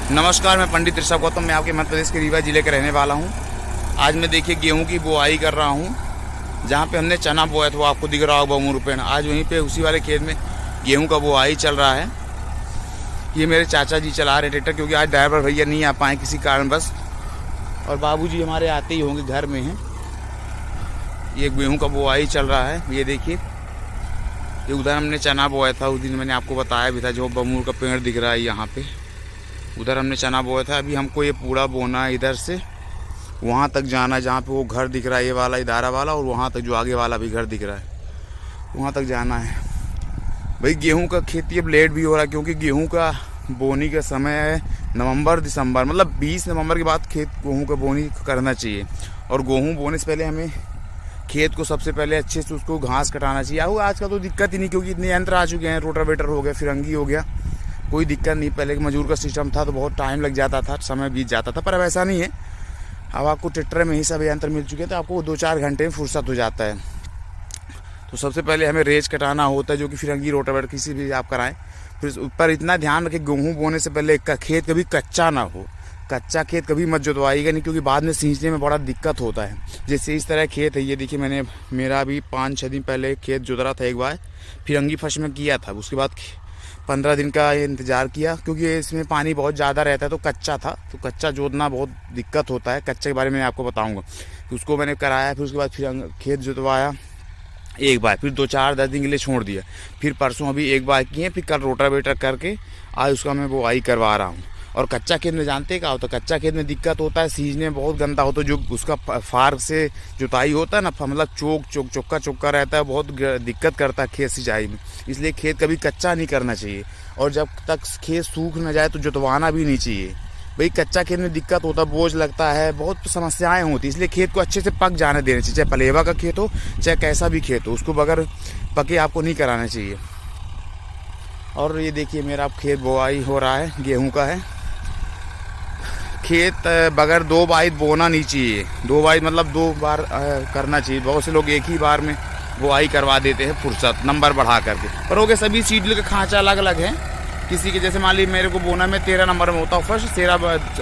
नमस्कार, मैं पंडित ऋषभ गौतम। मैं आपके मध्य प्रदेश के रीवा जिले के रहने वाला हूं। आज मैं देखिए गेहूं की बुआई कर रहा हूं। जहां पे हमने चना बोया था वो आपको दिख रहा होगा बहुमूरुपेण। आज वहीं पे उसी वाले खेत में गेहूं का बुआई चल रहा है। ये मेरे चाचा जी चला रहे ट्रैक्टर, क्योंकि आज ड्राइवर भैया नहीं आ पाए किसी कारणवश, और बाबूजी हमारे आते ही होंगे, घर में हैं। ये गेहूँ का बुआई चल रहा है। ये देखिए, ये उधर हमने चना बोया था। उस दिन मैंने आपको बताया भी था, जो बमूर का पेड़ दिख रहा है यहाँ पे, उधर हमने चना बोया था। अभी हमको ये पूरा बोना है, इधर से वहाँ तक जाना है, जहाँ पे वो घर दिख रहा है, ये वाला इदारा वाला, और वहाँ तक जो आगे वाला भी घर दिख रहा है, वहाँ तक जाना है। भाई गेहूं का खेती अब लेट भी हो रहा है, क्योंकि गेहूं का बोनी का समय है नवंबर दिसंबर, मतलब 20 नवंबर के बाद खेत गेहूं का बोनी करना चाहिए। और गेहूं बोने से पहले हमें खेत को सबसे पहले अच्छे से उसको घास कटाना चाहिए। आज का तो दिक्कत ही नहीं, क्योंकि इतने यंत्र आ चुके हैं, रोटावेटर हो गया, फिरंगी हो गया, कोई दिक्कत नहीं। पहले मजदूर का सिस्टम था तो बहुत टाइम लग जाता था, समय बीत जाता था, पर अब ऐसा नहीं है। अब आपको ट्रैक्टर में ही सब यंत्र मिल चुके हैं, तो आपको 2-4 घंटे में फुर्सत हो जाता है। तो सबसे पहले हमें रेज कटाना होता है, जो कि फिरंगी रोटावेटर किसी भी आप कराएं। फिर ऊपर इतना ध्यान रखें, गेहूँ बोने से पहले खेत कभी कच्चा ना हो। कच्चा खेत कभी मत जोतवाइएगा नहीं, क्योंकि बाद में सींचने में बड़ा दिक्कत होता है। जैसे इस तरह खेत है, ये देखिए, मेरा अभी 5-6 दिन पहले खेत जोत था एक बार, फिरंगी फर्स्ट में किया था। उसके बाद 15 दिन का इंतज़ार किया, क्योंकि इसमें पानी बहुत ज़्यादा रहता है, तो कच्चा था, तो कच्चा जोतना बहुत दिक्कत होता है। कच्चे के बारे में आपको बताऊँगा। उसको मैंने कराया, फिर उसके बाद फिर खेत जोतवाया एक बार, फिर 2-4-10 दिन के लिए छोड़ दिया। फिर परसों अभी एक बार किए, फिर कल रोटावेटर करके आज उसका मैं बुआई करवा रहा हूँ। और कच्चा खेत में जानते क्या होता है, कच्चा खेत में दिक्कत होता है, सींचने में बहुत गंदा होता है। जो उसका फार से जुताई होता है ना, मतलब चौका रहता है, बहुत दिक्कत करता है खेत सिंचाई में। इसलिए खेत कभी कच्चा नहीं करना चाहिए, और जब तक खेत सूख न जाए तो जुतवाना भी नहीं चाहिए। भाई कच्चा खेत में दिक्कत होता है, बोझ लगता है, बहुत समस्याएं होती, इसलिए खेत को अच्छे से पक जाने देना चाहिए। चाहे पलेवा का खेत हो, चाहे कैसा भी खेत हो, उसको बगैर पके आपको नहीं कराना चाहिए। और ये देखिए, मेरा खेत बुआई हो रहा है, गेहूं का है। खेत बगैर 2 बार बोना नहीं चाहिए। 2 बार मतलब 2 बार करना चाहिए। बहुत से लोग एक ही बार में बुआई करवा देते हैं, फुर्सत नंबर बढ़ा करके। पर हो गए सभी सीड का खांचा अलग अलग है। किसी के जैसे मान लीजिए मेरे को बोना में 13 नंबर में होता है फर्स्ट, 13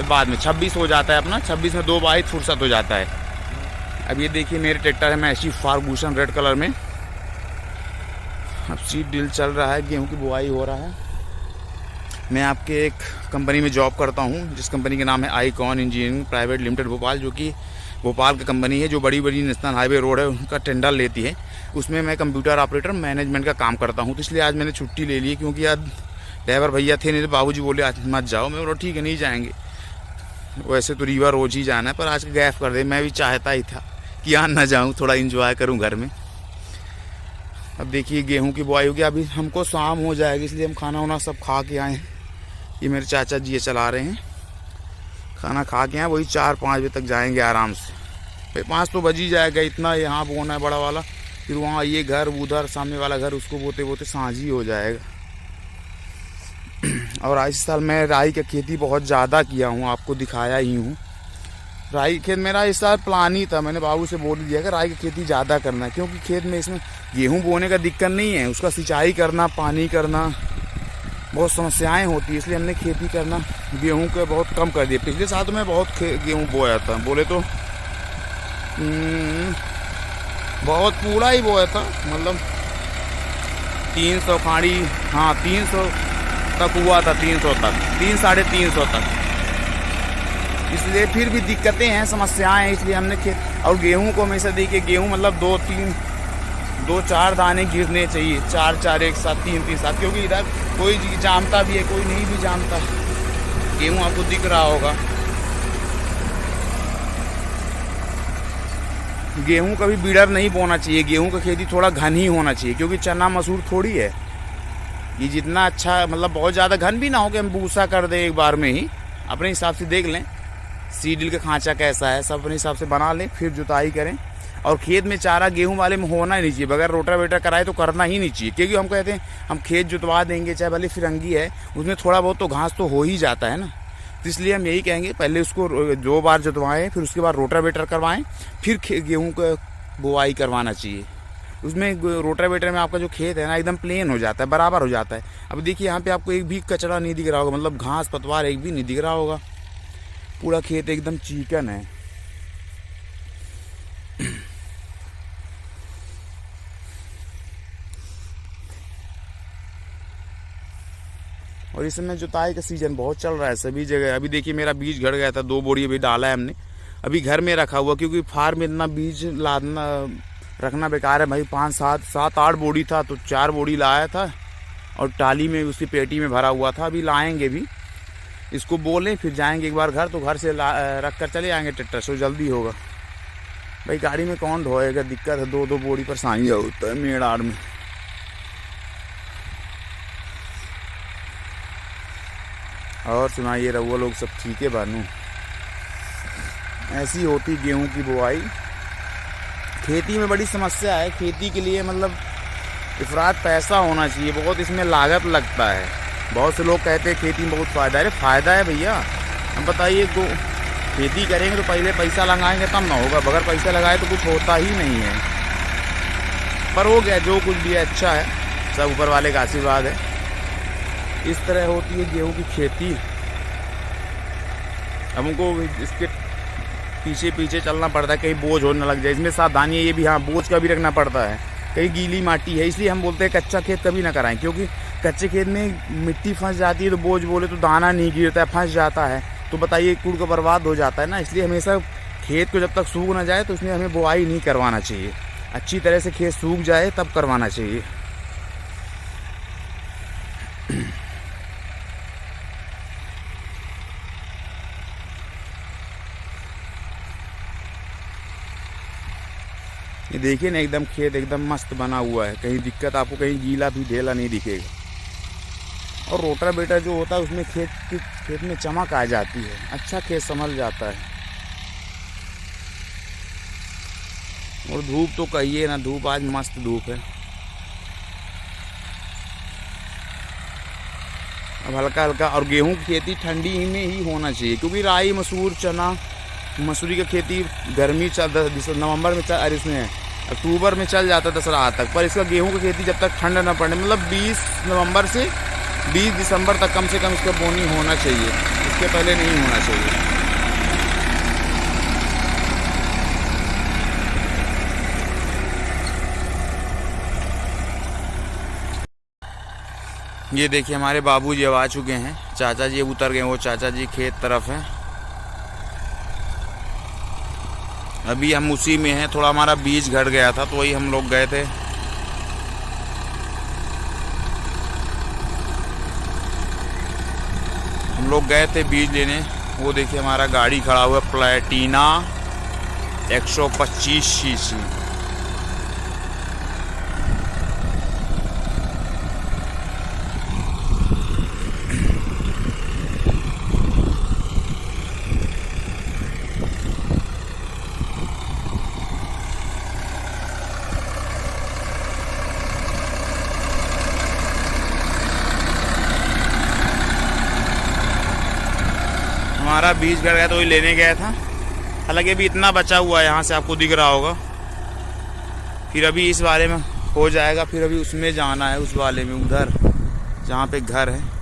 बाद में 26 हो जाता है अपना, 26 में 2 बार फुर्सत हो जाता है। अब ये देखिए, मेरे ट्रैक्टर है मैसी फार्गूसन रेड कलर में। अब सीड ड्रिल चल रहा है, गेहूं की बुआई हो रहा है। मैं आपके एक कंपनी में जॉब करता हूं, जिस कंपनी का नाम है icon engineering private limited Bhopal, जो कि भोपाल की कंपनी है, जो बड़ी बड़ी नेशनल हाईवे रोड है उनका टेंडर लेती है। उसमें मैं कंप्यूटर ऑपरेटर मैनेजमेंट का काम करता हूं। तो इसलिए आज मैंने छुट्टी ले ली, क्योंकि आज ड्राइवर भैया थे नहीं, तो बाबूजी बोले आज मत जाओ। मैं बोला ठीक है, नहीं जाएंगे। वैसे तो रीवा रोज ही जाना है, पर आज गैप कर दे। मैं भी चाहता ही था कि यहाँ ना जाऊँ, थोड़ा इंजॉय करूँ घर में। अब देखिए, गेहूँ की बुआई होगी, अभी हमको शाम हो जाएगी, इसलिए हम खाना वाना सब खा के आए हैं। ये मेरे चाचा जी ये चला रहे हैं, खाना खा के आए, वही 4-5 बजे तक जाएंगे आराम से। भाई 5 तो बज ही जाएगा, इतना यहाँ बोना है बड़ा वाला, फिर वहाँ ये घर, उधर सामने वाला घर, उसको बोते बोते सांझ ही हो जाएगा। और इस साल मैं राई की खेती बहुत ज़्यादा किया हूँ, आपको दिखाया ही हूँ। राई खेत मेरा इस साल प्लान ही था, मैंने बाबू से बोल दिया कि राई की खेती ज़्यादा करना है, क्योंकि खेत में इसमें गेहूँ बोने का दिक्कत नहीं है, उसका सिंचाई करना, पानी करना, बहुत समस्याएं होती है। इसलिए हमने खेती करना गेहूं के बहुत कम कर दिया। पिछले साल तो मैं बहुत गेहूं बोया था, बोले तो बहुत पूरा ही बोया था, मतलब 300 खाड़ी, हाँ 300 तक हुआ था, 300 तक, 300-350 तक। इसलिए फिर भी दिक्कतें हैं, समस्याएं हैं, इसलिए हमने और गेहूं को हमेशा देखिए, गेहूं मतलब 2-4 दाने गिरने चाहिए, 4-4 एक साथ, 3-3 साथ, क्योंकि इधर कोई जानता भी है, कोई नहीं भी जानता। गेहूं आपको दिख रहा होगा। गेहूं कभी बीड़र नहीं बोना चाहिए, गेहूं का खेती थोड़ा घन ही होना चाहिए, क्योंकि चना मसूर थोड़ी है। ये जितना अच्छा, मतलब बहुत ज़्यादा घन भी ना हो कि हम भूसा कर दें एक बार में ही। अपने हिसाब से देख लें सीड ड्रिल का खांचा कैसा है, सब अपने हिसाब से बना लें, फिर जुताई करें। और खेत में चारा गेहूं वाले में होना ही नहीं चाहिए, बगैर रोटावेटर कराए तो करना ही नहीं चाहिए। क्योंकि हम कहते हैं हम खेत जुतवा देंगे, चाहे भले फिरंगी है, उसमें थोड़ा बहुत तो घास तो हो ही जाता है ना। तो इसलिए हम यही कहेंगे, पहले उसको 2 बार जुतवाएं, फिर उसके बाद रोटावेटर करवाएं, फिर गेहूं का बुआई करवाना चाहिए। उसमें रोटावेटर में आपका जो खेत है ना एकदम प्लेन हो जाता है, बराबर हो जाता है। अब देखिए यहाँ पे आपको एक भी कचरा नहीं दिख रहा होगा, मतलब घास पतवार एक भी नहीं दिख रहा होगा, पूरा खेत एकदम चिकन है। और इस समय जुताई का सीजन बहुत चल रहा है सभी जगह। अभी देखिए मेरा बीज घट गया था, 2 बोरी अभी डाला है हमने, अभी घर में रखा हुआ, क्योंकि फार्म में इतना बीज लादना रखना बेकार है भाई। 5-7-8 बोरी था तो 4 बोरी लाया था और टाली में उसकी पेटी में भरा हुआ था। अभी लाएंगे भी, इसको बोलें फिर जाएंगे एक बार घर, तो घर से रख कर चले आएंगे ट्रैक्टर से, जल्दी होगा भाई। गाड़ी में कौन ढोएगा, दिक्कत है, 2-2 बोरी परेशानी होता है मेड़ में। और सुनाइए रहुआ लोग, सब ठीक है बानू? ऐसी होती गेहूं की बुआई। खेती में बड़ी समस्या है, खेती के लिए मतलब इफरात पैसा होना चाहिए, बहुत इसमें लागत लगता है। बहुत से लोग कहते हैं खेती में बहुत फ़ायदा है, अरे फ़ायदा है भैया। हम बताइए, तो खेती करेंगे तो पहले पैसा लगाएंगे तब ना होगा, बगैर पैसा लगाए तो कुछ होता ही नहीं है। पर हो गया, जो कुछ भी है अच्छा है, सब ऊपर वाले का आशीर्वाद है। इस तरह होती है गेहूं की खेती। हमको इसके पीछे पीछे चलना पड़ता है, कहीं बोझ हो न लग जाए। इसमें सावधानी है ये भी, हाँ बोझ का भी रखना पड़ता है, कहीं गीली माटी है, इसलिए हम बोलते हैं कच्चा खेत कभी ना कराएं, क्योंकि कच्चे खेत में मिट्टी फंस जाती है तो बोझ बोले तो दाना नहीं गिरता है, फंस जाता है, तो बताइए कूड़ का बर्बाद हो जाता है ना। इसलिए हमेशा खेत को जब तक सूख ना जाए तो उसमें हमें बुआई नहीं करवाना चाहिए, अच्छी तरह से खेत सूख जाए तब करवाना चाहिए। ये देखिए ना, एकदम खेत एकदम मस्त बना हुआ है, कहीं दिक्कत आपको कहीं गीला भी ढेला नहीं दिखेगा। और रोटावेटर जो होता है उसमें खेत में चमक आ जाती है, अच्छा खेत संभल जाता है। और धूप तो कहिए ना, धूप आज मस्त धूप है। अब हल्का हल्का, और गेहूं की खेती ठंडी में ही होना चाहिए, क्योंकि राई मसूर चना मसूरी की खेती गर्मी नवंबर में चल, अरे इसमें अक्टूबर में चल जाता है दसरा तक। पर इसका गेहूं की खेती जब तक ठंड न पड़े, मतलब 20 नवंबर से 20 दिसंबर तक कम से कम इसका बोनी होना चाहिए, इसके पहले नहीं होना चाहिए। ये देखिए हमारे बाबूजी अब आ चुके हैं, चाचा जी उतर गए, वो चाचा जी खेत तरफ हैं। अभी हम उसी में हैं, थोड़ा हमारा बीज घट गया था तो वही हम लोग गए थे। हम लोग गए थे बीज लेने। वो देखिए हमारा गाड़ी खड़ा हुआ, प्लैटिना 125 सीसी। हमारा बीज घर गया तो वही लेने गया था। हालांकि अभी इतना बचा हुआ है, यहाँ से आपको दिख रहा होगा। फिर अभी इस वाले में हो जाएगा, फिर अभी उसमें जाना है, उस वाले में उधर जहाँ पे घर है।